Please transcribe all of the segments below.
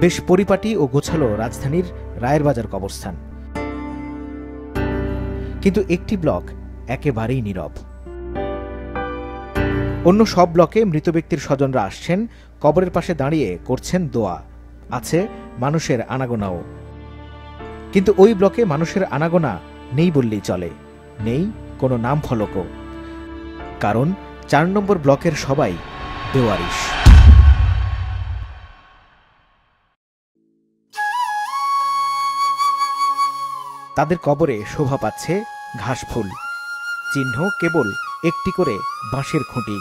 বেশ পরিপাটি ও গোছালো রাজধানীর রায়ের বাজার কবরস্থান, কিন্তু একটি ব্লক একেবারেই নীরব। অন্য সব ব্লকে মৃত ব্যক্তির স্বজনরা আসছেন, কবরের পাশে দাঁড়িয়ে করছেন দোয়া, আছে মানুষের আনাগোনাও। কিন্তু ওই ব্লকে মানুষের আনাগোনা নেই বললেই চলে, নেই কোনো নাম ফলকও। কারণ ৪ নম্বর ব্লকের সবাই বেওয়ারিশ। তাদের কবরে শোভা পাচ্ছে ঘাসফুল, চিহ্ন কেবল একটি করে বাঁশের খুঁটি।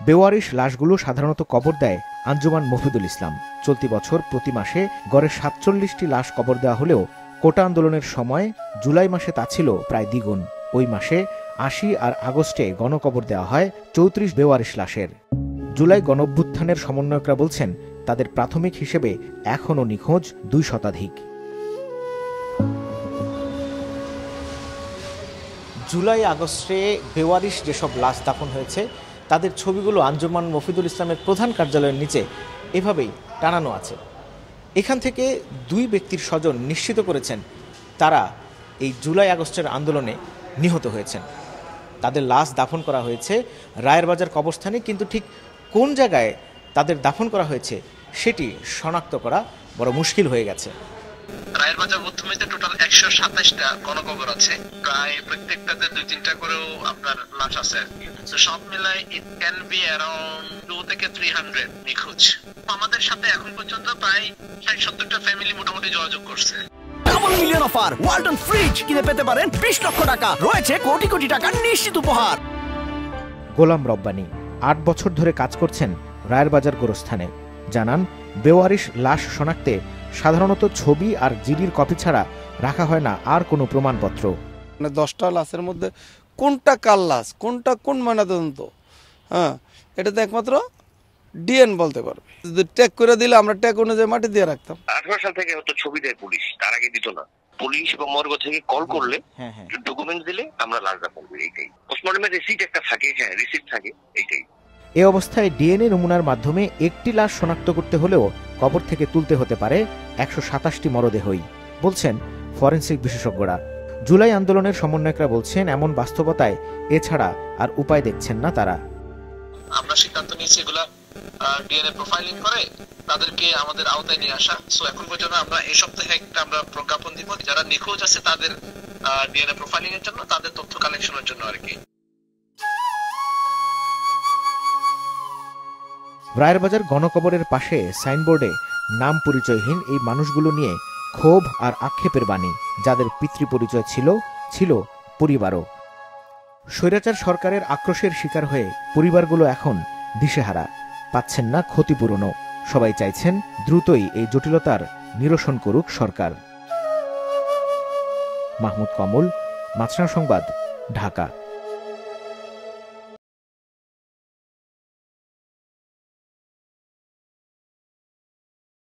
বেওয়ারিশ লাশগুলো সাধারণত কবর দেয় আঞ্জুমান মফিদুল ইসলাম। চলতি বছর প্রতি মাসে গড়ে ৪৭টি লাশ কবর দেওয়া হলেও কোটা আন্দোলনের সময় জুলাই মাসে তা ছিল প্রায় দ্বিগুণ। ওই মাসে ৮০ আর আগস্টে গণকবর দেওয়া হয় ৩৪ বেওয়ারিশ লাশের। জুলাই গণঅভ্যুত্থানের সমন্বয়করা বলছেন তাদের প্রাথমিক হিসেবে এখনও নিখোঁজ ২ শতাধিক। জুলাই আগস্টে বেওয়ারিশ যেসব লাশ দাফন হয়েছে তাদের ছবিগুলো আঞ্জুমান মফিদুল ইসলামের প্রধান কার্যালয়ের নিচে এভাবেই টানানো আছে। এখান থেকে ২ ব্যক্তির স্বজন নিশ্চিত করেছেন তারা এই জুলাই আগস্টের আন্দোলনে নিহত হয়েছেন। তাদের লাশ দাফন করা হয়েছে রায়ের বাজার কবরস্থানে, কিন্তু ঠিক কোন জায়গায় তাদের দাফন করা হয়েছে সেটি শনাক্ত করা বড় মুশকিল হয়ে গেছে। রায়ের বাজার মধ্যমিতে টোটাল ১২৭টা গণকবর আছে, প্রায় প্রত্যেকটাতে ২-৩টা করেও আপনার লাশ আছে। তো সব মিলাই ইট ক্যান বি অ্যারাউন্ড 2 থেকে 300 নিখোঁজ। আমাদের সাথে এখন পর্যন্ত প্রায় ৬০-৭০টা ফ্যামিলি মোটামুটি যোগাযোগ করছে। Double million offer, Walton fridge কিনে পেতে পারেন ২০ লক্ষ টাকা, রয়েছে কোটি কোটি টাকার নিশ্চিত উপহার। গোলাম রব্বানী ৮ বছর ধরে কাজ করছেন রায়ের বাজার গোরস্থানে। জানান বেওয়ারিশ লাশ শনাক্তে সাধারণত ছবি আর জিডির কপি ছাড়া রাখা হয় না আর কোনো প্রমাণপত্র। 10টা লাশের মধ্যে কোনটা কার লাশ, কোনটা কোন ময়নাতদন্ত, এটা তো একমাত্র ডিএন বলতে পারবে। যদি ট্যাগ করে দিলে আমরা ট্যাগ অনুযায়ী মাটি দিয়ে রাখতাম। 18 সাল থেকে হতো ছবি দেয় পুলিশ, তার আগে দিত না। পুলিশ এবং মর্গ থেকে কল করলে ডকুমেন্ট দিলে আমরা লাশ দাফন করি, এইটাই। পোস্টমর্টমের রিসিট একটা থাকে, রিসিট থাকে, এইটাই। এ অবস্থায় ডিএনএ নমুনার মাধ্যমে একটি লাশ শনাক্ত করতে হলেও কবর থেকে তুলতে হতে পারে ১২৭টি মরদেহই, বলছেন ফরেনসিক বিশেষজ্ঞরা। জুলাই আন্দোলনের সমন্বয়করা বলছেন এমন বাস্তবতায় এছাড়া আর উপায় দেখছেন না তারা। আমরা সিদ্ধান্ত নিয়েছি এগুলা ডিএনএ প্রোফাইলিং করে তাদেরকে আমাদের আওতায় নিয়ে আসা। সো এখন পর্যন্ত আমরা এই সপ্তাহে একটা আমরা প্রজ্ঞাপন দিব যারা নিখোঁজ আছে তাদের ডিএনএ প্রোফাইলিং এর জন্য, তাদের তথ্য কালেকশনের জন্য আর কি। রায়ের বাজার গণকবরের পাশে সাইনবোর্ডে নাম পরিচয়হীন এই মানুষগুলো নিয়ে ক্ষোভ আর আক্ষেপের বাণী। যাদের পিতৃপরিচয় ছিল পরিবারও। স্বৈরাচার সরকারের আক্রোশের শিকার হয়ে পরিবারগুলো এখন দিশেহারা, পাচ্ছেন না ক্ষতিপূরণও। সবাই চাইছেন দ্রুতই এই জটিলতার নিরসন করুক সরকার। মাহমুদ কমল, মাছরাঙা সংবাদ, ঢাকা।